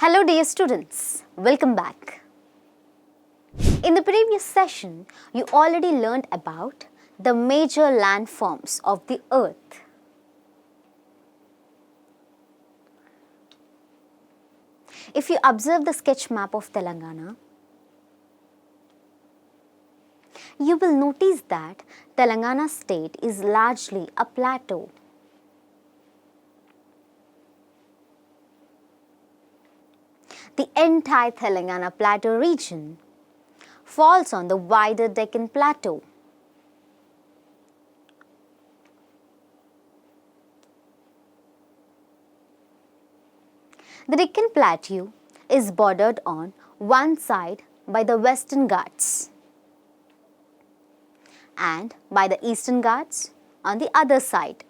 Hello dear students, welcome back. In the previous session, you already learned about the major landforms of the earth. If you observe the sketch map of Telangana, you will notice that Telangana state is largely a plateau. The entire Telangana Plateau region falls on the wider Deccan Plateau. The Deccan Plateau is bordered on one side by the Western Ghats and by the Eastern Ghats on the other side.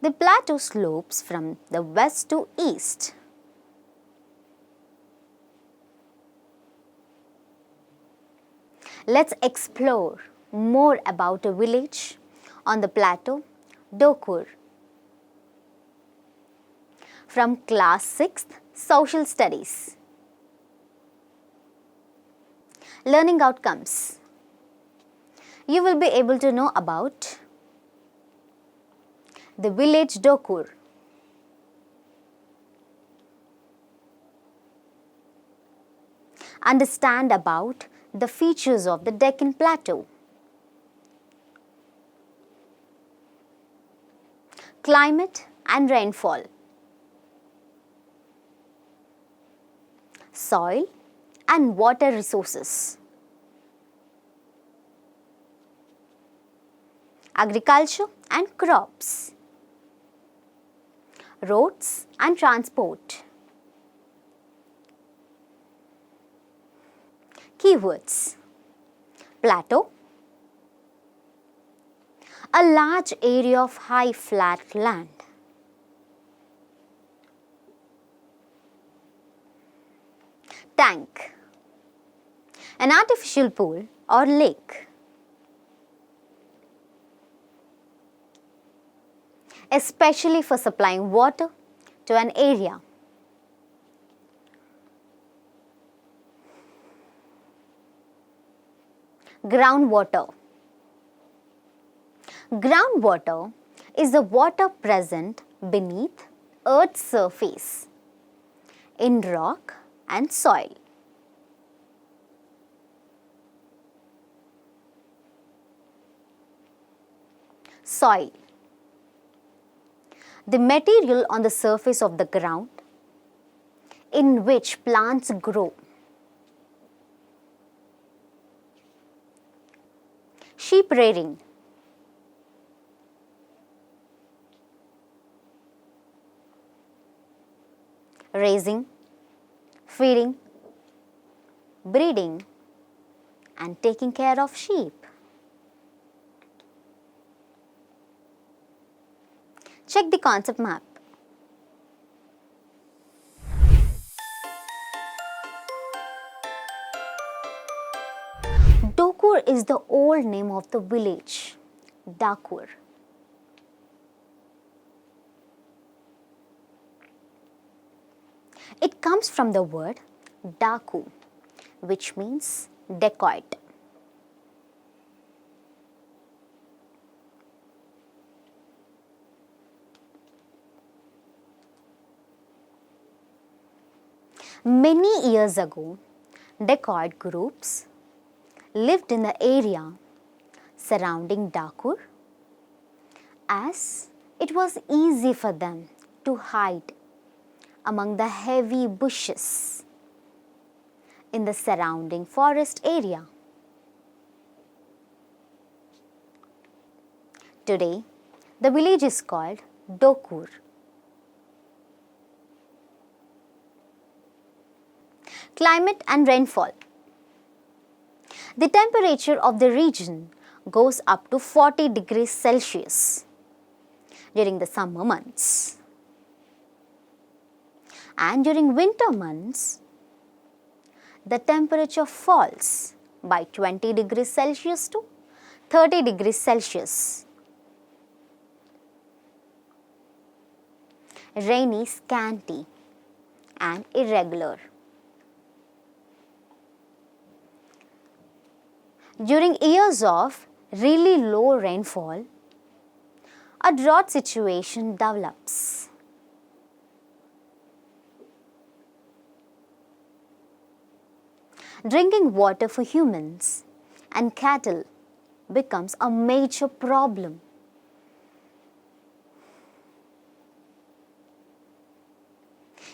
The plateau slopes from the west to east. Let's explore more about a village on the plateau, Dokur. From class 6th Social Studies. Learning outcomes. You will be able to know about the Village Dokur. Understand about the features of the Deccan Plateau. Climate and rainfall. Soil and water resources. Agriculture and crops. Roads and transport. Keywords: plateau, a large area of high flat land. Tank, an artificial pool or lake. Especially for supplying water to an area. Groundwater. Groundwater is the water present beneath Earth's surface in rock and soil. Soil. The material on the surface of the ground in which plants grow. Sheep rearing. Raising, feeding, breeding, and taking care of sheep. Check the concept map. Dokur is the old name of the village, Dokur. It comes from the word Daku, which means dacoit. Many years ago, dacoit groups lived in the area surrounding Dokur as it was easy for them to hide among the heavy bushes in the surrounding forest area. Today, the village is called Dokur. Climate and rainfall. The temperature of the region goes up to 40 degrees Celsius during the summer months. And during winter months, the temperature falls by 20 degrees Celsius to 30 degrees Celsius. rainy, scanty, and irregular. During years of really low rainfall, a drought situation develops. Drinking water for humans and cattle becomes a major problem.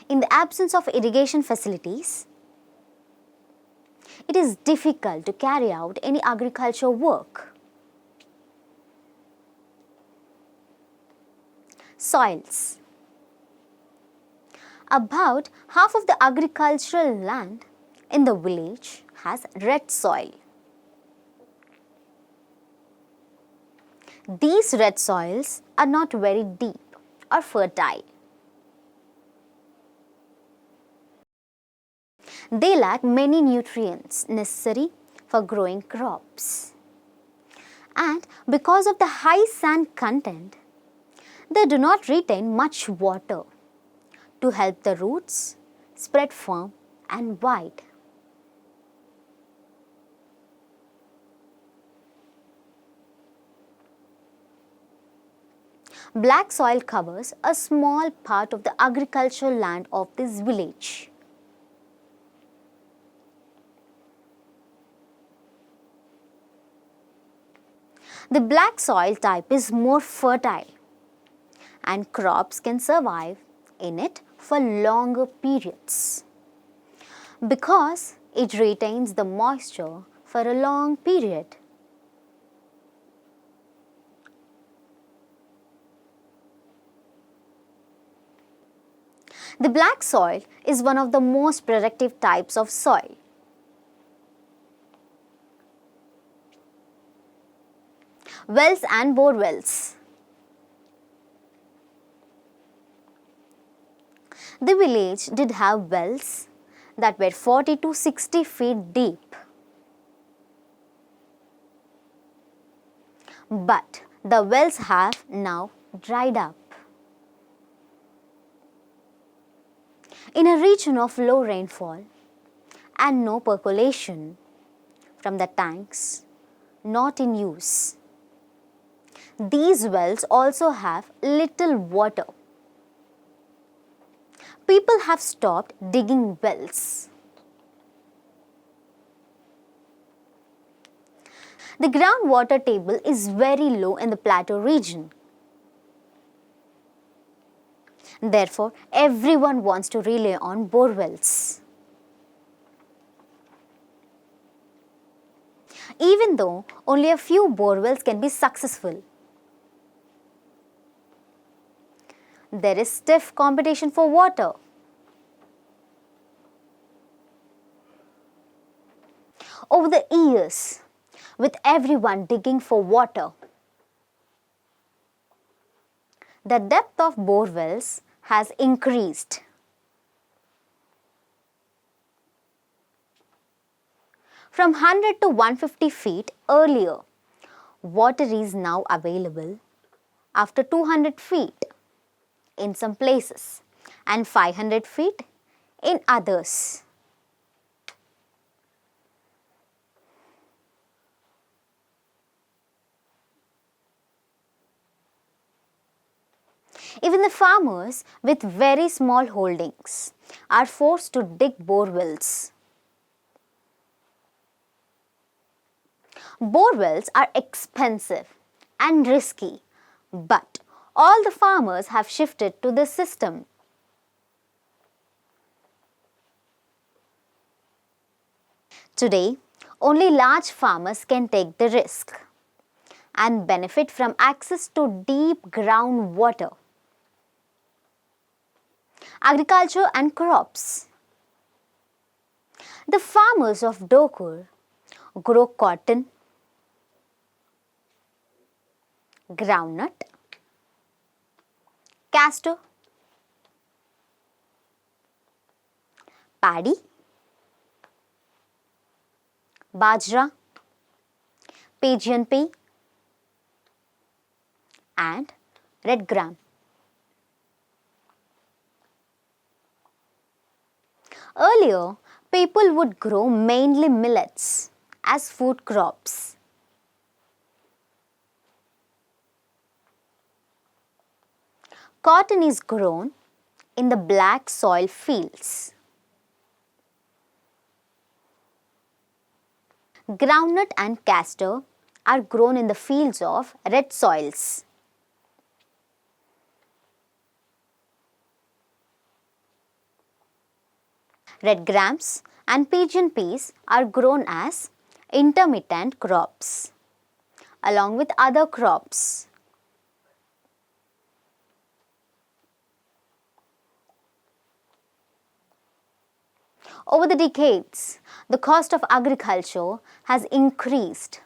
In the absence of irrigation facilities, it is difficult to carry out any agricultural work. Soils. About half of the agricultural land in the village has red soil. These red soils are not very deep or fertile. They lack many nutrients necessary for growing crops. And because of the high sand content, they do not retain much water to help the roots spread firm and wide. Black soil covers a small part of the agricultural land of this village. The black soil type is more fertile and crops can survive in it for longer periods because it retains the moisture for a long period. The black soil is one of the most productive types of soil. Wells and bore wells. The village did have wells that were 40 to 60 feet deep. But the wells have now dried up. In a region of low rainfall and no percolation from the tanks not in use, these wells also have little water. People have stopped digging wells. The groundwater table is very low in the plateau region. Therefore, everyone wants to rely on bore wells. Even though only a few bore wells can be successful, there is stiff competition for water. Over the years, with everyone digging for water, the depth of bore wells has increased. From 100 to 150 feet earlier, water is now available after 200 feet in some places and 500 feet in others. Even the farmers with very small holdings are forced to dig bore wells. Bore wells are expensive and risky, but all the farmers have shifted to this system. Today, only large farmers can take the risk and benefit from access to deep groundwater. Agriculture and crops. The farmers of Dokur grow cotton, groundnut, castor, paddy, bajra, pigeon pea, and red gram. Earlier, people would grow mainly millets as food crops. Cotton is grown in the black soil fields. Groundnut and castor are grown in the fields of red soils. Red grams and pigeon peas are grown as intermittent crops, along with other crops. Over the decades, the cost of agriculture has increased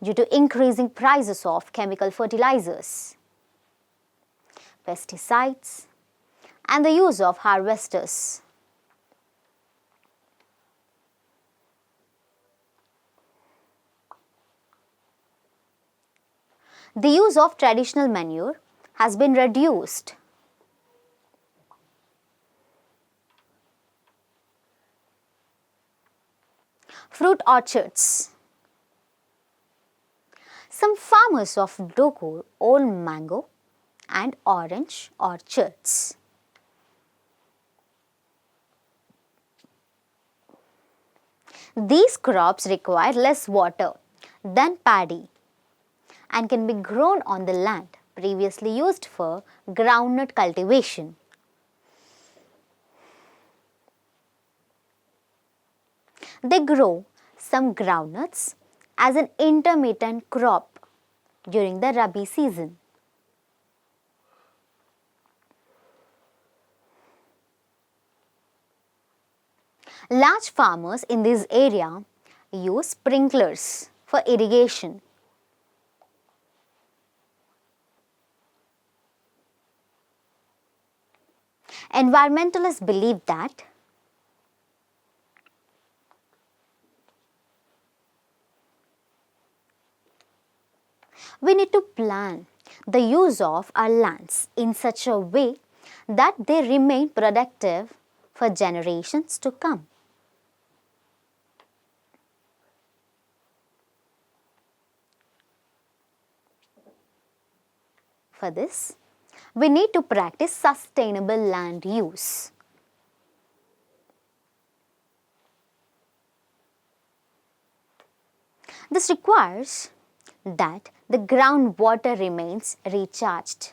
due to increasing prices of chemical fertilizers, pesticides, and the use of harvesters. The use of traditional manure has been reduced. Fruit orchards. Some farmers of Dokur own mango and orange orchards. These crops require less water than paddy and can be grown on the land previously used for groundnut cultivation. They grow some groundnuts as an intermittent crop during the Rabi season. Large farmers in this area use sprinklers for irrigation. Environmentalists believe that we need to plan the use of our lands in such a way that they remain productive for generations to come. For this, we need to practice sustainable land use. This requires that the groundwater remains recharged.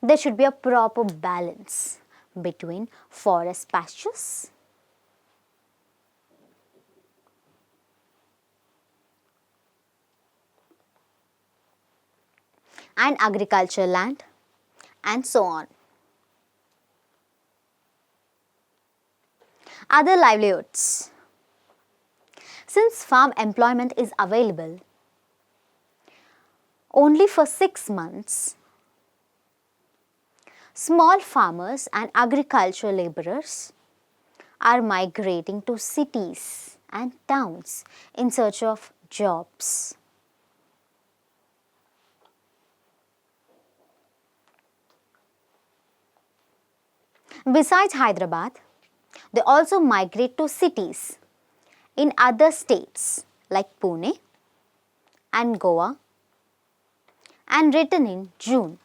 There should be a proper balance between forest pastures and agricultural land, and so on. Other livelihoods. Since farm employment is available only for 6 months, small farmers and agricultural laborers are migrating to cities and towns in search of jobs. Besides Hyderabad, they also migrate to cities in other states like Pune and Goa and return in June.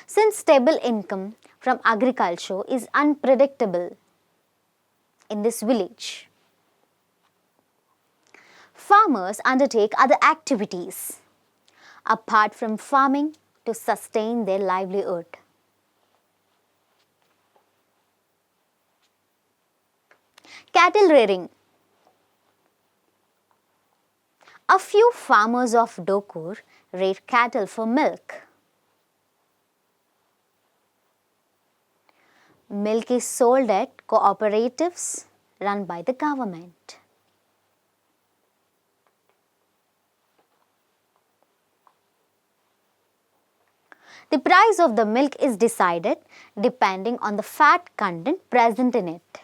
Since stable income from agriculture is unpredictable in this village, farmers undertake other activities apart from farming to sustain their livelihood. Cattle rearing. A few farmers of Dokur rear cattle for milk. Milk is sold at cooperatives run by the government. The price of the milk is decided depending on the fat content present in it.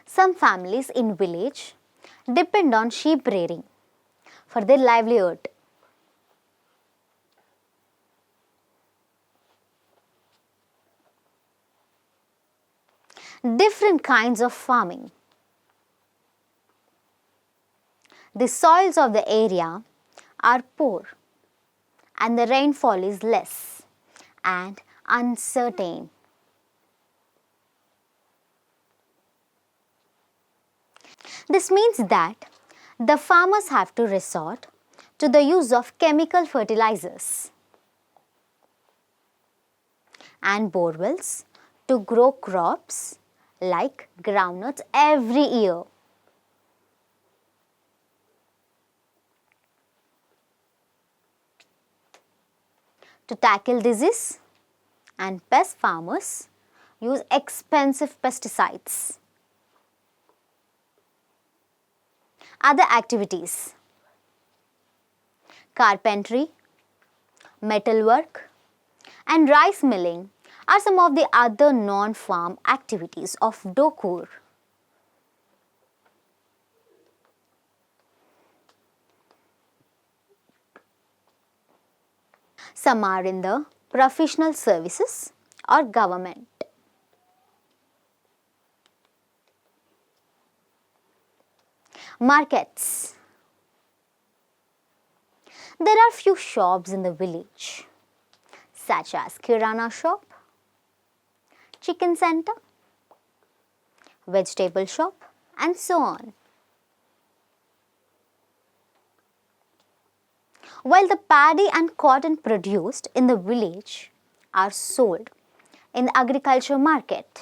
Some families in village depend on sheep rearing for their livelihood. Different kinds of farming. The soils of the area are poor and the rainfall is less and uncertain. This means that the farmers have to resort to the use of chemical fertilizers and borewells to grow crops like groundnuts every year. To tackle disease and pest, farmers use expensive pesticides. Other activities: carpentry, metalwork, and rice milling are some of the other non-farm activities of Dokur. Some are in the professional services or government. Markets. There are few shops in the village, such as kirana shop, chicken center, vegetable shop, and so on. While the paddy and cotton produced in the village are sold in the agriculture market,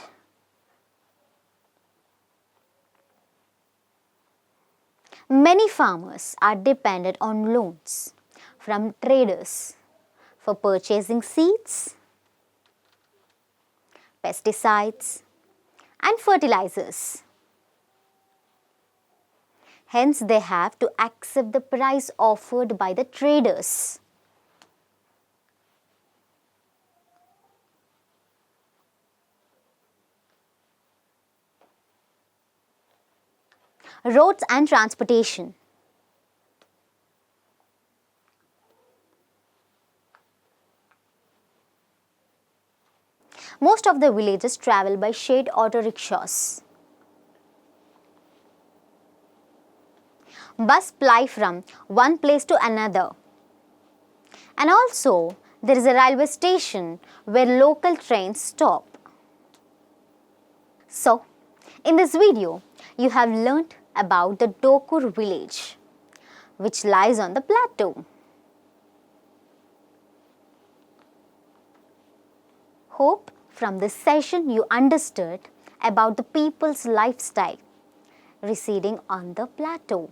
many farmers are dependent on loans from traders for purchasing seeds, pesticides, and fertilizers. Hence, they have to accept the price offered by the traders. Roads and transportation. Most of the villages travel by shared auto rickshaws. Bus ply from one place to another. And also, there is a railway station where local trains stop. So, in this video, you have learnt about the Dokur village, which lies on the plateau. Hope from this session you understood about the people's lifestyle residing on the plateau.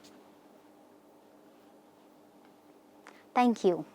Thank you.